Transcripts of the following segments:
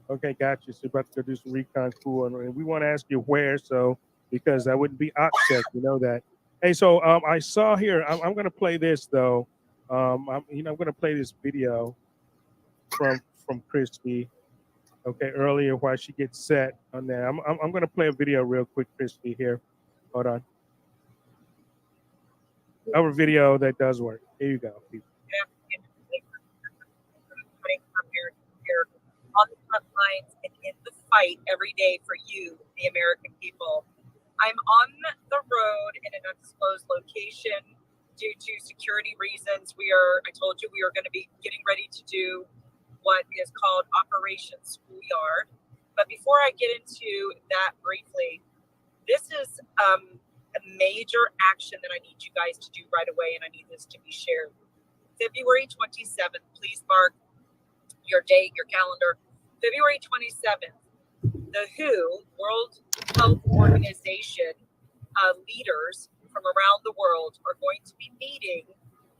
Okay, got you. So you're about to go do some recon, cool. And we want to ask you where, so because that wouldn't be OpSec, you know that. Hey, so I saw here. I'm going to play this though. I'm going to play this video from Christy. Okay, earlier while she gets set on that. I'm going to play a video real quick, Christy. Here, hold on. Our video that does work. Here you go, people. Here on the front lines and in the fight every day for you, the American people. I'm on the road in an undisclosed location due to security reasons. I told you we are going to be getting ready to do what is called Operation Schoolyard. But before I get into that briefly, this is a major action that I need you guys to do right away, and I need this to be shared. February 27th, please mark your date, your calendar. February 27th, the WHO, World Health Organization leaders from around the world are going to be meeting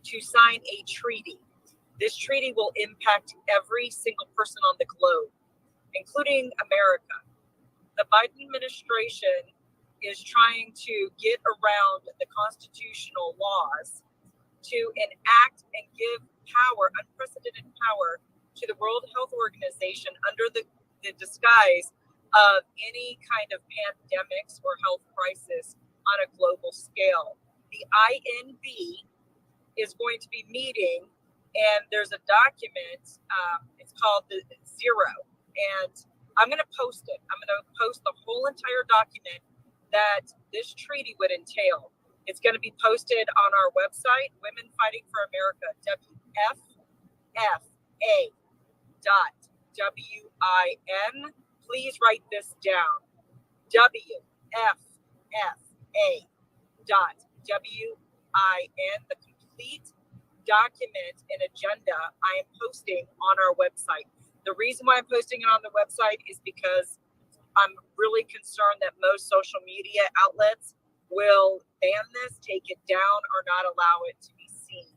to sign a treaty. This treaty will impact every single person on the globe, including America. The Biden administration is trying to get around the constitutional laws to enact and give power, unprecedented power, to the World Health Organization under the disguise of any kind of pandemics or health crisis on a global scale. The INB is going to be meeting, and there's a document, it's called the Zero, and I'm going to post it. I'm going to post the whole entire document that this treaty would entail. It's going to be posted on our website, Women Fighting for America, WFFA.WIN. Please write this down. WFFA.WIN. The complete document and agenda I am posting on our website. The reason why I'm posting it on the website is because I'm really concerned that most social media outlets will ban this, take it down, or not allow it to be seen.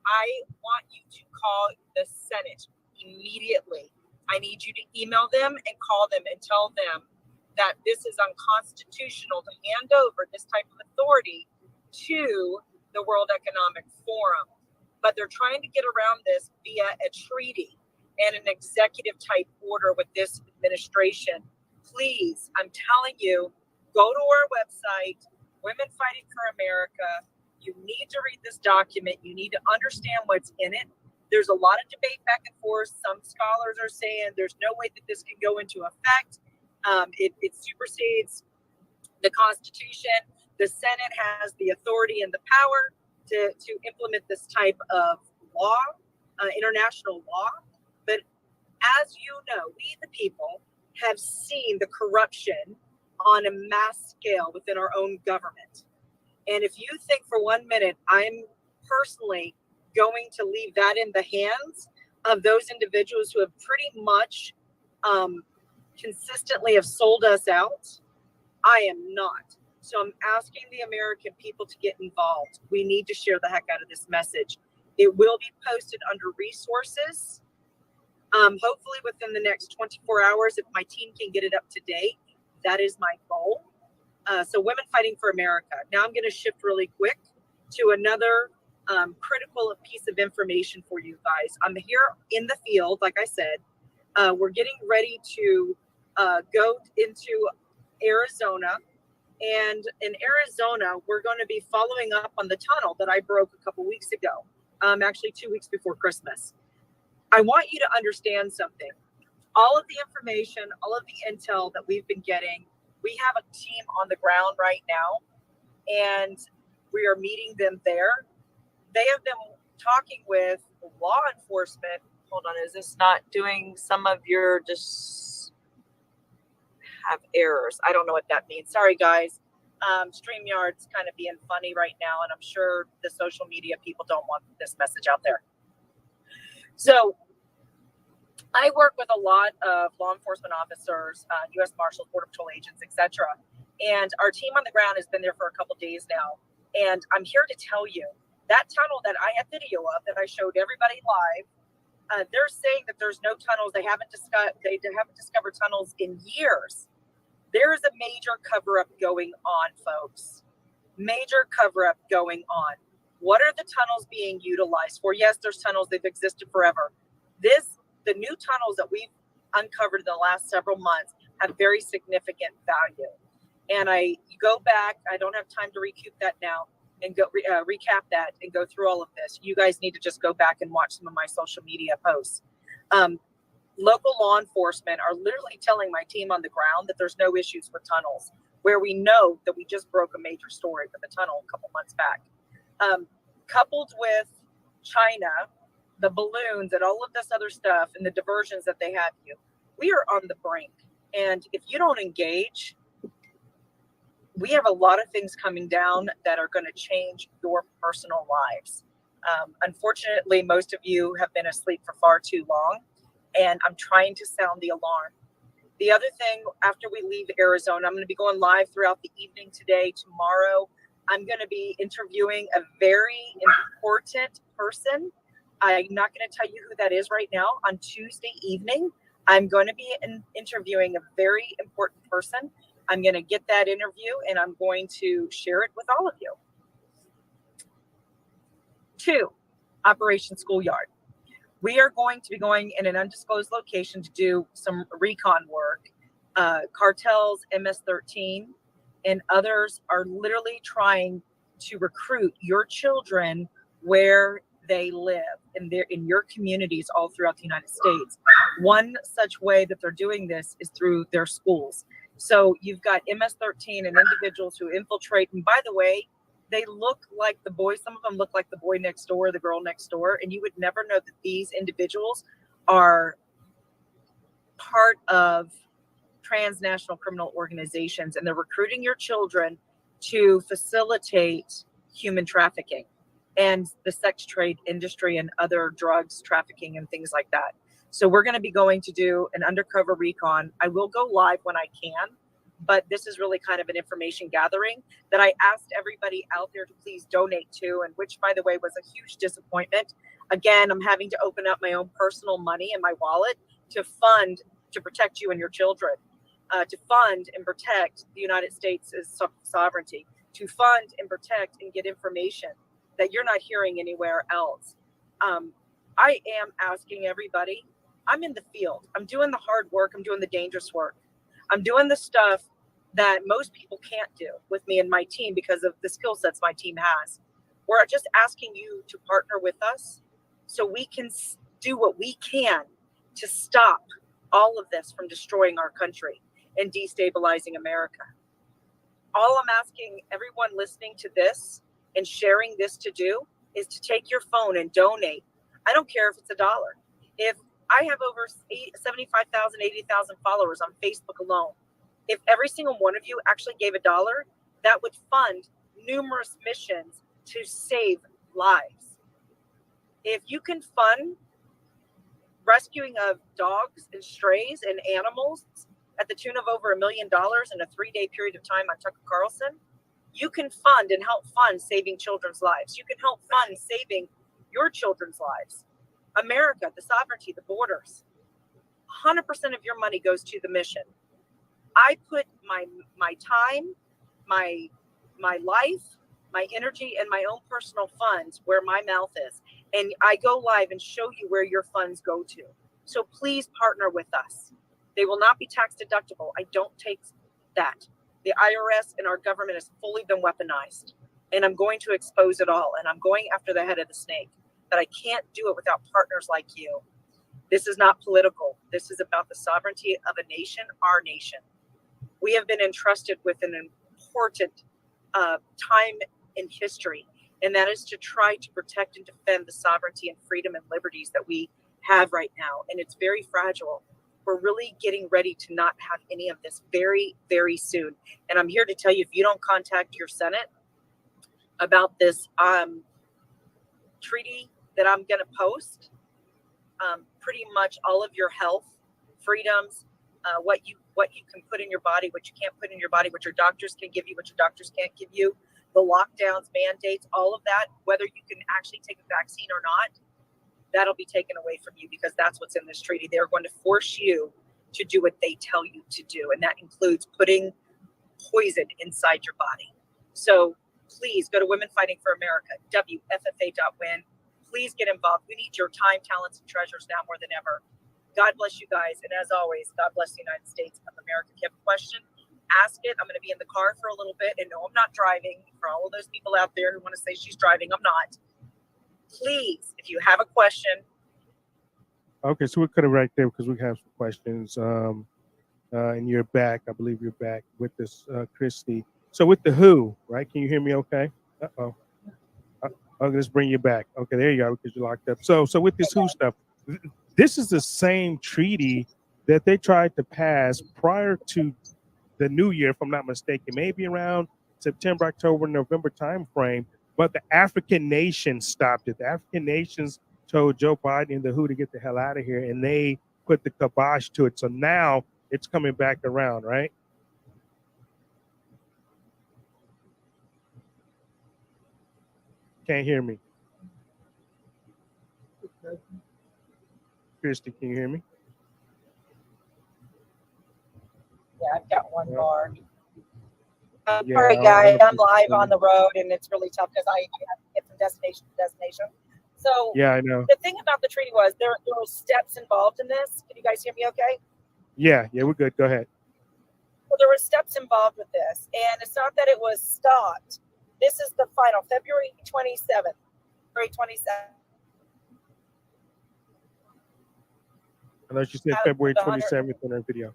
I want you to call the Senate immediately. I need you to email them and call them and tell them that this is unconstitutional to hand over this type of authority to the World Economic Forum. But they're trying to get around this via a treaty and an executive type order with this administration. Please, I'm telling you, go to our website, Women Fighting for America. You need to read this document. You need to understand what's in it. There's a lot of debate back and forth. Some scholars are saying there's no way that this can go into effect. It supersedes the Constitution. The Senate has the authority and the power to implement this type of law, international law. But as you know, we the people have seen the corruption on a mass scale within our own government. And if you think for 1 minute I'm personally going to leave that in the hands of those individuals who have pretty much consistently have sold us out, I am not. So I'm asking the American people to get involved. We need to share the heck out of this message. It will be posted under resources. Hopefully within the next 24 hours, if my team can get it up to date, that is my goal. So Women Fighting for America. Now I'm going to shift really quick to another critical piece of information for you guys. I'm here in the field, like I said. We're getting ready to go into Arizona. And in Arizona, we're going to be following up on the tunnel that I broke a couple weeks ago, actually 2 weeks before Christmas. I want you to understand something. All of the information, all of the intel that we've been getting, we have a team on the ground right now, and we are meeting them there. They have been talking with law enforcement. Hold on, is this not doing some of your just have errors? I don't know what that means. Sorry, guys. StreamYard's kind of being funny right now, and I'm sure the social media people don't want this message out there. So I work with a lot of law enforcement officers, U.S. Marshals, Border Patrol agents, etc. And our team on the ground has been there for a couple days now. And I'm here to tell you that tunnel that I have video of that I showed everybody live, They're saying that there's no tunnels. They haven't discovered tunnels in years. There is a major cover-up going on, folks. Major cover-up going on. What are the tunnels being utilized for? Yes, there's tunnels. They've existed forever. The new tunnels that we've uncovered in the last several months have very significant value. And I go back. I don't have time to recoup that now and go recap that and go through all of this. You guys need to just go back and watch some of my social media posts. Local law enforcement are literally telling my team on the ground that there's no issues with tunnels, where we know that we just broke a major story with a tunnel a couple months back. Coupled with China, the balloons and all of this other stuff and the diversions that they have you, we are on the brink. And if you don't engage, we have a lot of things coming down that are going to change your personal lives. Unfortunately, most of you have been asleep for far too long, and I'm trying to sound the alarm. The other thing, after we leave Arizona, I'm going to be going live throughout the evening today, tomorrow. I'm going to be interviewing a very important person. I'm not going to tell you who that is right now. On Tuesday evening, I'm going to be interviewing a very important person. I'm going to get that interview and I'm going to share it with all of you. 2, Operation Schoolyard. We are going to be going in an undisclosed location to do some recon work. Cartels, MS-13, and others are literally trying to recruit your children where they live in your communities all throughout the United States. One such way that they're doing this is through their schools. So you've got MS-13 and individuals who infiltrate. And by the way, they look like the boy. Some of them look like the boy next door, the girl next door. And you would never know that these individuals are part of transnational criminal organizations. And they're recruiting your children to facilitate human trafficking and the sex trade industry and other drugs trafficking and things like that. So we're going to be going to do an undercover recon. I will go live when I can, but this is really kind of an information gathering that I asked everybody out there to please donate to, and which, by the way, was a huge disappointment. Again, I'm having to open up my own personal money in my wallet to fund, to protect you and your children, to fund and protect the United States' sovereignty, to fund and protect and get information that you're not hearing anywhere else. I am asking everybody, I'm in the field. I'm doing the hard work. I'm doing the dangerous work. I'm doing the stuff that most people can't do with me and my team because of the skill sets my team has. We're just asking you to partner with us so we can do what we can to stop all of this from destroying our country and destabilizing America. All I'm asking everyone listening to this and sharing this to do is to take your phone and donate. I don't care if it's $1. If I have over 75,000, 80,000 followers on Facebook alone, if every single one of you actually gave $1, that would fund numerous missions to save lives. If you can fund rescuing of dogs and strays and animals at the tune of over $1 million in a 3-day period of time on Tucker Carlson, you can fund and help fund saving children's lives. You can help fund saving your children's lives. America, the sovereignty, the borders, 100% of your money goes to the mission. I put my time, my life, my energy, and my own personal funds where my mouth is. And I go live and show you where your funds go to. So please partner with us. They will not be tax deductible. I don't take that. The IRS and our government has fully been weaponized. And I'm going to expose it all. And I'm going after the head of the snake. But I can't do it without partners like you. This is not political. This is about the sovereignty of a nation, our nation. We have been entrusted with an important time in history, and that is to try to protect and defend the sovereignty and freedom and liberties that we have right now. And it's very fragile. We're really getting ready to not have any of this very, very soon. And I'm here to tell you, if you don't contact your Senate about this treaty that I'm going to post, pretty much all of your health freedoms, what you can put in your body, what you can't put in your body, what your doctors can give you, what your doctors can't give you, the lockdowns, mandates, all of that, whether you can actually take a vaccine or not, that'll be taken away from you, because that's what's in this treaty. They're going to force you to do what they tell you to do, and that includes putting poison inside your body. So please go to Women Fighting for America, WFFA.win. Please get involved. We need your time, talents, and treasures now more than ever. God bless you guys. And as always, God bless the United States of America. If you have a question, ask it. I'm going to be in the car for a little bit. And no, I'm not driving. For all of those people out there who want to say she's driving, I'm not. Please, if you have a question. Okay, so we cut it right there because we have some questions. And you're back. I believe you're back with this, Christie. So with the WHO, right? Can you hear me okay? Uh-oh. Okay, let's bring you back. Okay, there you go, because you're locked up. So with this WHO stuff, this is the same treaty that they tried to pass prior to the new year, if I'm not mistaken, maybe around September, October, November timeframe. But the African nations stopped it. The African nations told Joe Biden and the WHO to get the hell out of here, and they put the kibosh to it. So now it's coming back around, right? Can't hear me. Christie, can you hear me? Yeah, I've got one more. Yeah, All right, guys, I'm live on the road, and it's really tough because I have to get from destination to destination. So yeah, I know. The thing about the treaty was there were steps involved in this. Can you guys hear me okay? Yeah, we're good. Go ahead. Well, there were steps involved with this, and it's not that it was stopped. This is the final, February 27th. February 27th. I know she said February 27th in her video.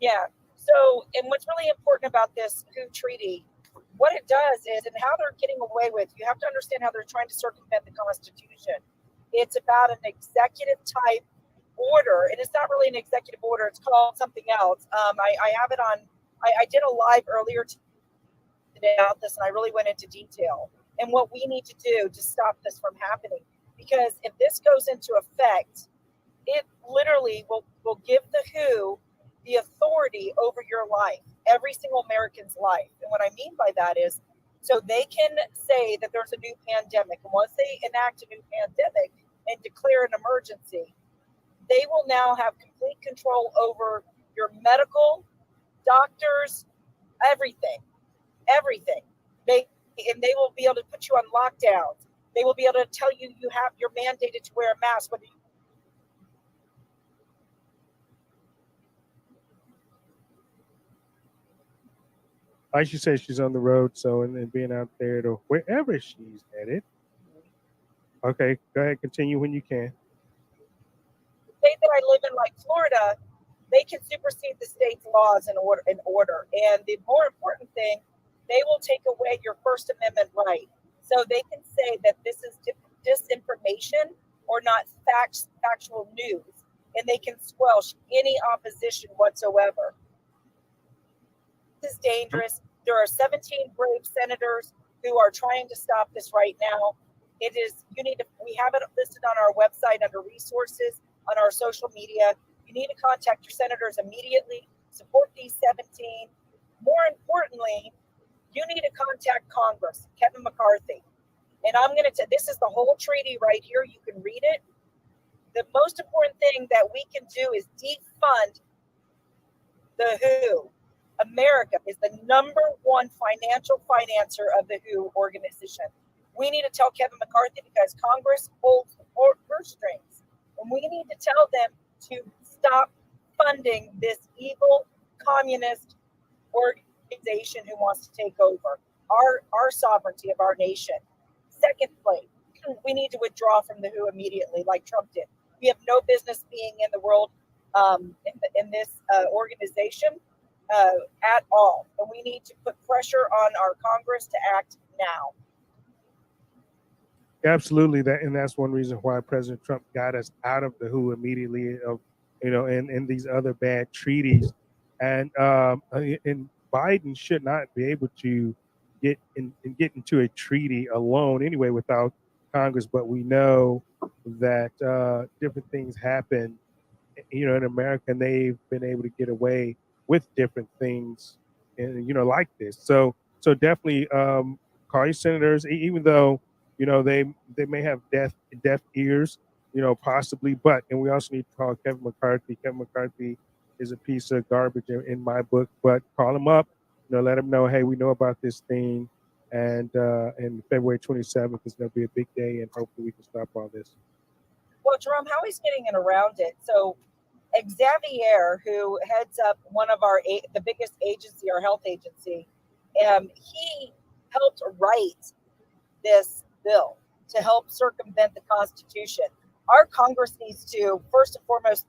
Yeah. So, and what's really important about this WHO treaty, what it does is, and how they're getting away with, you have to understand how they're trying to circumvent the Constitution. It's about an executive type order, and it's not really an executive order. It's called something else. I have it on, I did a live earlier today about this, and I really went into detail and what we need to do to stop this from happening. Because if this goes into effect, it literally will give the WHO the authority over your life, every single American's life. And what I mean by that is, so they can say that there's a new pandemic. And once they enact a new pandemic and declare an emergency, they will now have complete control over your medical, doctors, everything. They will be able to put you on lockdowns. They will be able to tell you you're mandated to wear a mask. Whether you Like she said, she's on the road, so and being out there to wherever she's headed. Okay, go ahead, continue when you can. State that I live in, like Florida, they can supersede the state's laws in order. And the more important thing, they will take away your First Amendment right. So they can say that this is disinformation or not factual news, and they can squelch any opposition whatsoever. This is dangerous. There are 17 brave senators who are trying to stop this right now. We have it listed on our website under resources, on our social media. You need to contact your senators immediately, support these 17. More importantly, you need to contact Congress, Kevin McCarthy. And this is the whole treaty right here. You can read it. The most important thing that we can do is defund the WHO. America is the number one financial financer of the WHO organization. We need to tell Kevin McCarthy, because Congress holds the purse strings. And we need to tell them to stop funding this evil communist organization who wants to take over our sovereignty of our nation. Secondly, we need to withdraw from the WHO immediately, like Trump did. We have no business being in the world in this organization at all. And we need to put pressure on our Congress to act now. Absolutely, that's one reason why President Trump got us out of the WHO immediately, and these other bad treaties, and Biden should not be able to get into a treaty alone anyway without Congress. But we know that different things happen, in America, and they've been able to get away with different things, and like this. So definitely call your senators, even though they may have deaf ears, possibly. But and we also need to call Kevin McCarthy. Kevin McCarthy is a piece of garbage in my book. But call him up, let him know, hey, we know about this thing, and February 27th is going to be a big day, and hopefully we can stop all this. Well, Jerome, how he's getting it around it. So Xavier, who heads up one of the biggest agency, our health agency, he helped write this bill to help circumvent the Constitution. Our Congress needs to, first and foremost,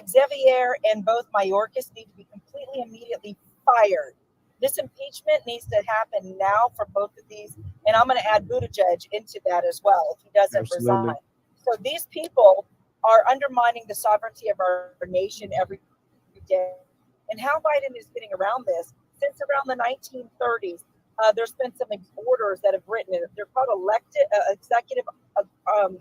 Xavier and both Mayorkas need to be completely immediately fired. This impeachment needs to happen now for both of these, and I'm going to add Buttigieg into that as well if he doesn't resign. So these people are undermining the sovereignty of our nation every day. And how Biden is getting around this, since around the 1930s, there's been some orders that have written it. They're called executive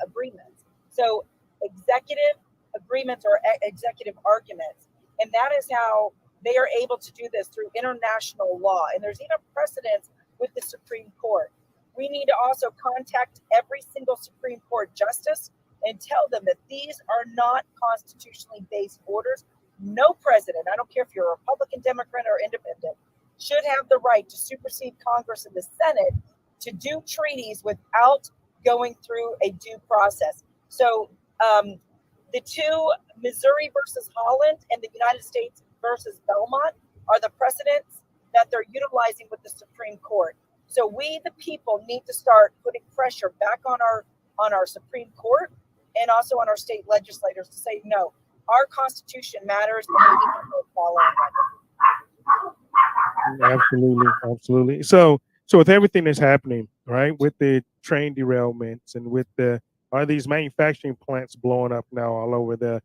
agreements. So executive agreements or executive arguments. And that is how they are able to do this through international law. And there's even precedents with the Supreme Court. We need to also contact every single Supreme Court justice and tell them that these are not constitutionally based orders. No president, I don't care if you're a Republican, Democrat, or independent, should have the right to supersede Congress and the Senate to do treaties without going through a due process. So the two, Missouri versus Holland and the United States versus Belmont, are the precedents that they're utilizing with the Supreme Court. So we, the people, need to start putting pressure back on our Supreme Court and also on our state legislators to say, no, our Constitution matters and we need to follow it. Absolutely. So with everything that's happening, right, with the train derailments and with are these manufacturing plants blowing up now all over, the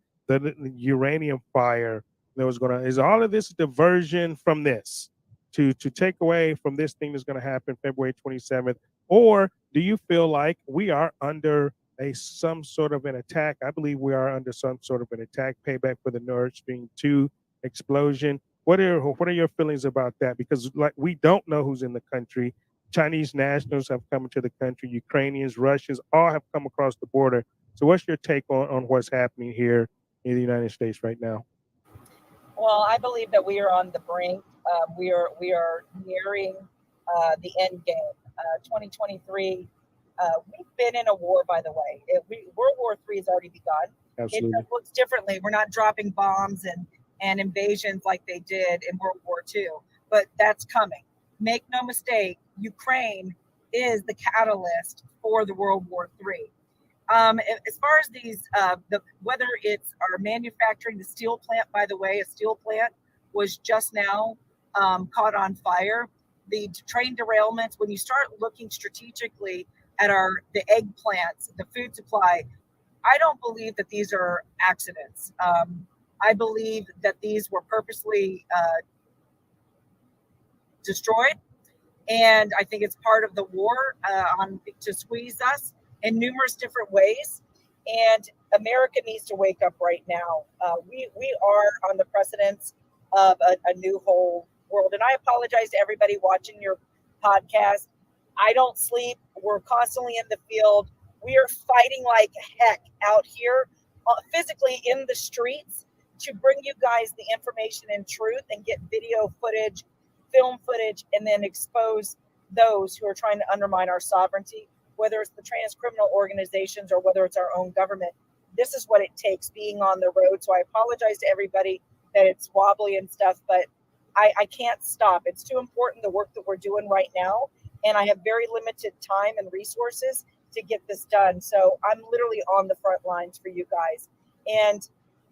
uranium fire that was is all of this diversion from this to take away from this thing that's going to happen February 27th? Or do you feel like we are under some sort of an attack? I believe we are under some sort of an attack, payback for the Nord Stream 2 explosion. What are your feelings about that? Because we don't know who's in the country. Chinese nationals have come into the country. Ukrainians, Russians, all have come across the border. So what's your take on what's happening here in the United States right now? Well, I believe that we are on the brink. We are nearing the end game. 2023. We've been in a war, by the way. World War III has already begun. Absolutely. It looks differently. We're not dropping bombs and invasions like they did in World War II, but that's coming. Make no mistake, Ukraine is the catalyst for the World War III. As far as these, whether it's our manufacturing, the steel plant, by the way, a steel plant was just now caught on fire. The train derailments, when you start looking strategically at the egg plants, the food supply, I don't believe that these are accidents. I believe that these were purposely destroyed. And I think it's part of the war to squeeze us in numerous different ways. And America needs to wake up right now. We are on the precipice of a new whole world. And I apologize to everybody watching your podcast. I don't sleep. We're constantly in the field. We are fighting like heck out here, physically in the streets, to bring you guys the information and truth and get video footage, film footage, and then expose those who are trying to undermine our sovereignty, whether it's the trans criminal organizations or whether it's our own government. This is what it takes being on the road. So I apologize to everybody that it's wobbly and stuff, but I can't stop. It's too important, the work that we're doing right now. And I have very limited time and resources to get this done. So I'm literally on the front lines for you guys. And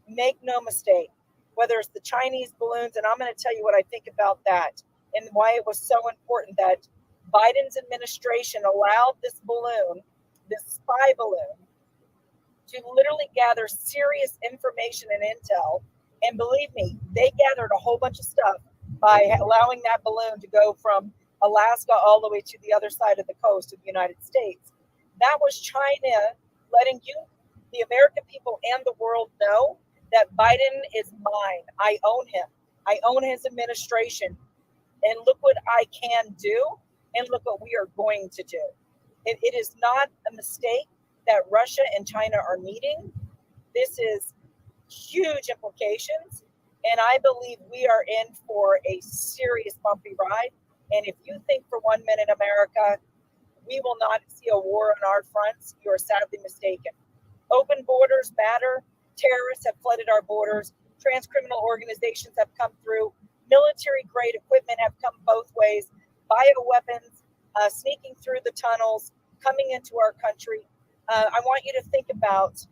make no mistake, whether it's the Chinese balloons, and I'm going to tell you what I think about that and why it was so important that Biden's administration allowed this balloon, this spy balloon, to literally gather serious information and intel. And believe me, they gathered a whole bunch of stuff by allowing that balloon to go from Alaska all the way to the other side of the coast of the United States. That was China letting you, the American people and the world, know that Biden is mine. I own him. I own his administration. And look what I can do. And look what we are going to do. It is not a mistake that Russia and China are meeting. This is huge implications, and I believe we are in for a serious bumpy ride. And if you think for 1 minute, America, we will not see a war on our fronts, you are sadly mistaken. Open borders matter. Terrorists have flooded our borders. Transcriminal organizations have come through. Military-grade equipment have come both ways. Bioweapons sneaking through the tunnels, coming into our country. I want you to think about,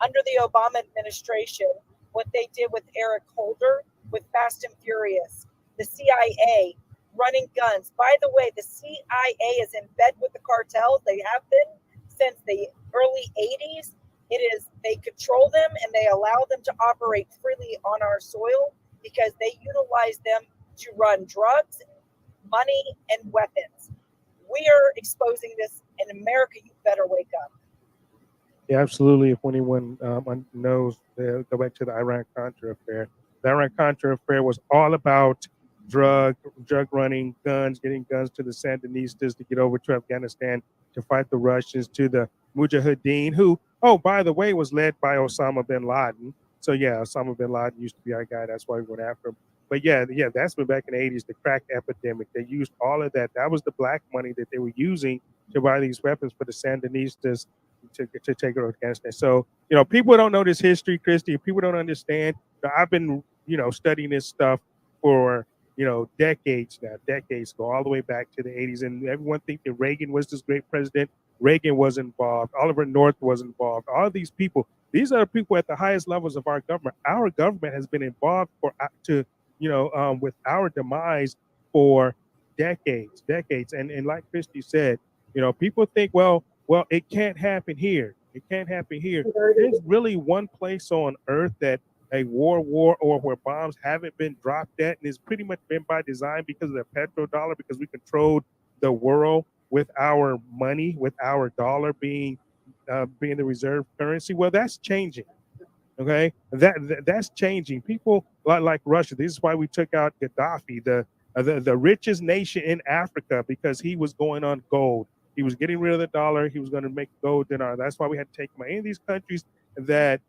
under the Obama administration, what they did with Eric Holder, with Fast and Furious, the CIA running guns. By the way, the CIA is in bed with the cartels. They have been since the early 80s. They control them and they allow them to operate freely on our soil because they utilize them to run drugs, money, and weapons. We are exposing this in America. You better wake up. Yeah, absolutely. If anyone knows, go back to the Iran-Contra affair. The Iran-Contra affair was all about drug running, guns, getting guns to the Sandinistas to get over to Afghanistan to fight the Russians, to the Mujahideen, who, oh, by the way, was led by Osama bin Laden. So yeah, Osama bin Laden used to be our guy. That's why we went after him. But yeah, that's been back in the 80s, the crack epidemic. They used all of that. That was the black money that they were using to buy these weapons for the Sandinistas to take over Afghanistan. So, people don't know this history, Christy. People don't understand. I've been, studying this stuff for, decades now, decades ago, all the way back to the 80s. And everyone thinks that Reagan was this great president. Reagan was involved. Oliver North was involved. All of these people, these are the people at the highest levels of our government. Our government has been involved with our demise for decades. And like Christy said, people think, well, it can't happen here. It can't happen here. There's really one place on earth that a war or where bombs haven't been dropped at, and it's pretty much been by design because of the petrodollar, because we controlled the world with our money, with our dollar being the reserve currency. Well, that's changing. Okay, that's changing. People like Russia. This is why we took out Gaddafi, the richest nation in Africa, because he was going on gold. He was getting rid of the dollar. He was going to make gold dinar. That's why we had to take him out. Any of these countries that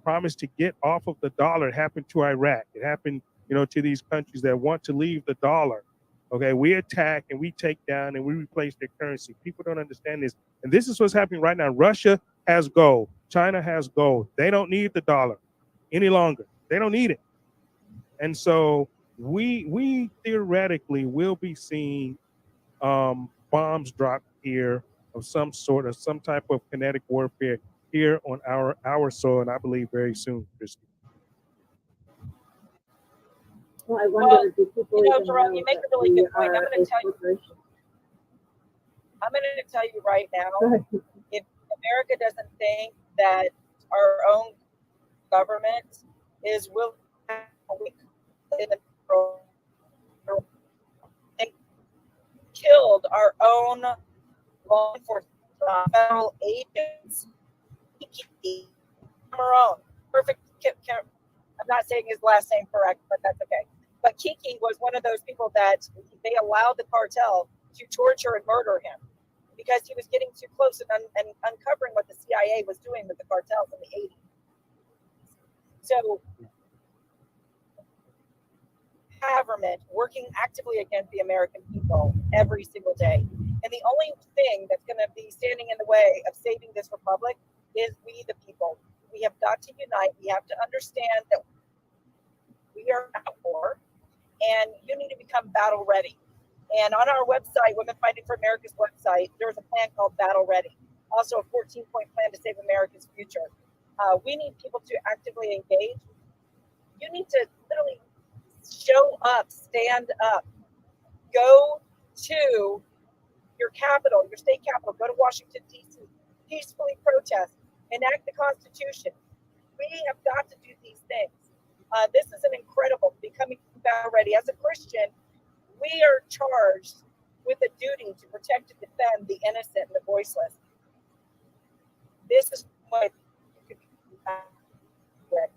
promised to get off of the dollar, it happened to Iraq. It happened, to these countries that want to leave the dollar. Okay, we attack and we take down and we replace their currency. People don't understand this. And this is what's happening right now. Russia has gold. China has gold. They don't need the dollar any longer. They don't need it. And so we theoretically will be seeing bombs dropped here of some sort, of some type of kinetic warfare here on our soil, and I believe very soon, Christy. Well, I wonder, do people even Jerome, know you make that a really we good point. are a corporation? I'm going to tell you right now, if America doesn't think that our own government is willing in the and killed our own law enforcement federal agents, Cameron, perfect. I'm not saying his last name correct, but that's okay. But Kiki was one of those people that they allowed the cartel to torture and murder him because he was getting too close and uncovering what the CIA was doing with the cartels in the 80s. So, government working actively against the American people every single day. And the only thing that's going to be standing in the way of saving this republic is we, the people. We have got to unite. We have to understand that we are at war, and you need to become battle ready. And on our website, Women Fighting for America's website, there's a plan called Battle Ready. Also a 14-point plan to save America's future. We need people to actively engage. You need to literally show up, stand up, go to your capital, your state capital, go to Washington, D.C., peacefully protest, enact the Constitution. We have got to do these things. This is an incredible becoming battle ready. As a Christian, we are charged with a duty to protect and defend the innocent and the voiceless. This is what you could be ready.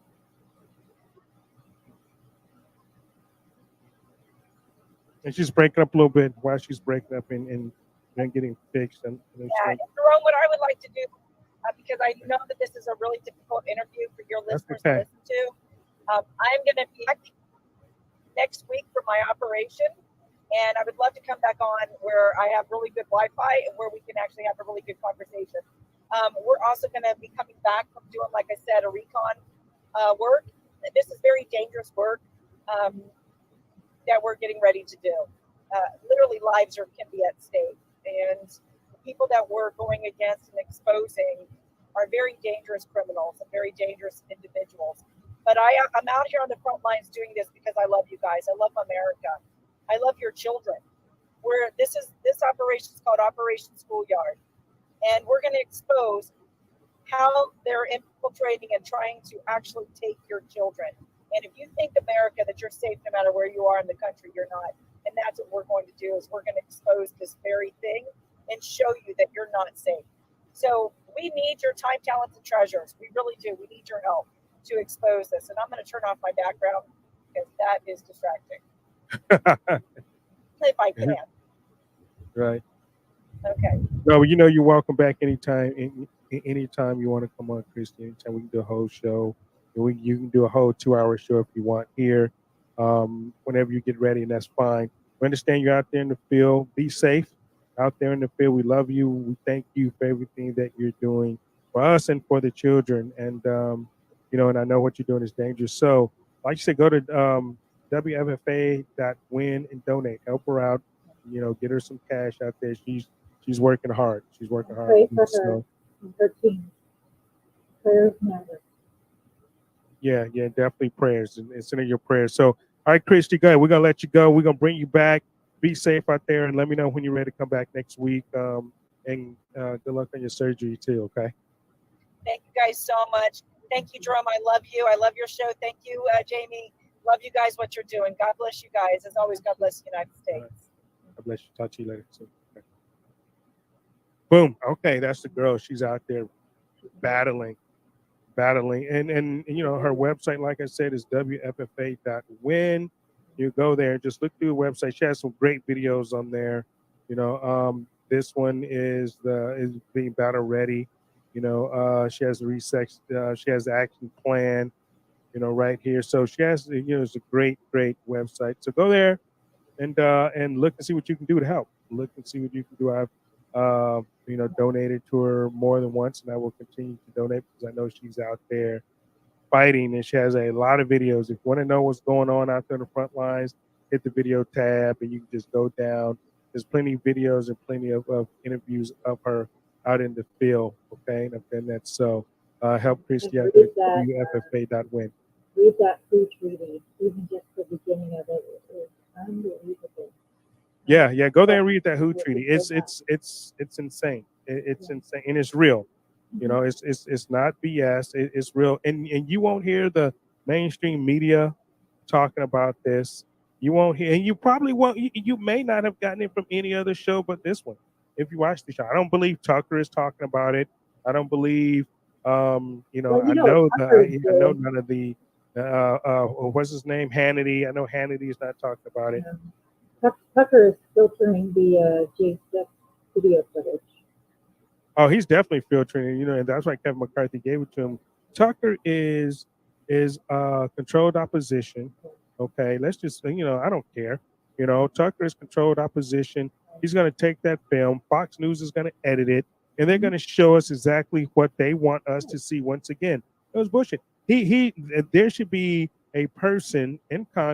And she's breaking up a little bit. While she's breaking up, and and getting fixed. And Yeah, and Jerome, what I would like to do, because I know that this is a really difficult interview for your That's listeners okay. to listen to, I'm going to be back next week for my operation, and I would love to come back on where I have really good Wi-Fi and where we can actually have a really good conversation. We're also going to be coming back from doing, like I said, a recon work. This is very dangerous work that we're getting ready to do. Literally, lives can be at stake, and the people that we're going against and exposing are very dangerous criminals and very dangerous individuals. But I'm out here on the front lines doing this because I love you guys. I love America. I love your children. This operation is called Operation Schoolyard, and we're going to expose how they're infiltrating and trying to actually take your children. And if you think, America, that you're safe no matter where you are in the country, you're not. And that's what we're going to do, is we're going to expose this very thing and show you that you're not safe. So we need your time, talents, and treasures. We really do. We need your help to expose this. And I'm going to turn off my background because that is distracting. If I can. Right. Okay. No, you're welcome back anytime. Anytime you want to come on, Christy. Anytime we can do a whole show. You can do a whole 2-hour show if you want here. Whenever you get ready, and that's fine. We understand you're out there in the field. Be safe out there in the field. We love you. We thank you for everything that you're doing for us and for the children. And and I know what you're doing is dangerous. So, like you said, go to WFFA.win and donate. Help her out. Get her some cash out there. She's working hard. She's working hard. Pray for her and her team. Prayers matter. Yeah, definitely prayers and sending your prayers. So, all right, Christy, go ahead. We're gonna let you go. We're gonna bring you back. Be safe out there, and let me know when you're ready to come back next week. And good luck on your surgery too. Okay. Thank you guys so much. Thank you, Jerome. I love you. I love your show. Thank you, Jamie. Love you guys. What you're doing. God bless you guys. As always, God bless the United States. Right. God bless you. Talk to you later. So, okay. Boom. Okay, that's the girl. She's out there battling, and her website, like I said, is WFFA.win. You go there and just look through the website. She has some great videos on there. This one is being battle ready. She has research. She has the action plan. Right here. So she has. It's a great website. So go there and look and see what you can do to help. Look and see what you can do. I've donated to her more than once, and I will continue to donate because I know she's out there fighting, and she has a lot of videos. If you want to know what's going on out there on the front lines, hit the video tab, and you can just go down. There's plenty of videos and plenty of interviews of her out in the field. Okay, and I've done that. So help Christy out there. WFFA.win. Read that food treaty, even just the beginning of it is unbelievable. Yeah. Go there and read that WHO treaty. It's insane. It's insane, and it's real. It's not BS. It's real, and you won't hear the mainstream media talking about this. You won't hear, and you probably won't. You may not have gotten it from any other show but this one. If you watch the show, I don't believe Tucker is talking about it. I don't believe. I know none of the. What's his name? Hannity. I know Hannity is not talking about it. Tucker is filtering the J6 video footage. Oh, he's definitely filtering it, and that's why Kevin McCarthy gave it to him. Tucker is controlled opposition. Okay, let's just I don't care. Tucker is controlled opposition. He's going to take that film. Fox News is going to edit it, and they're going to show us exactly what they want us to see. Once again, it was bullshit. There should be a person in Congress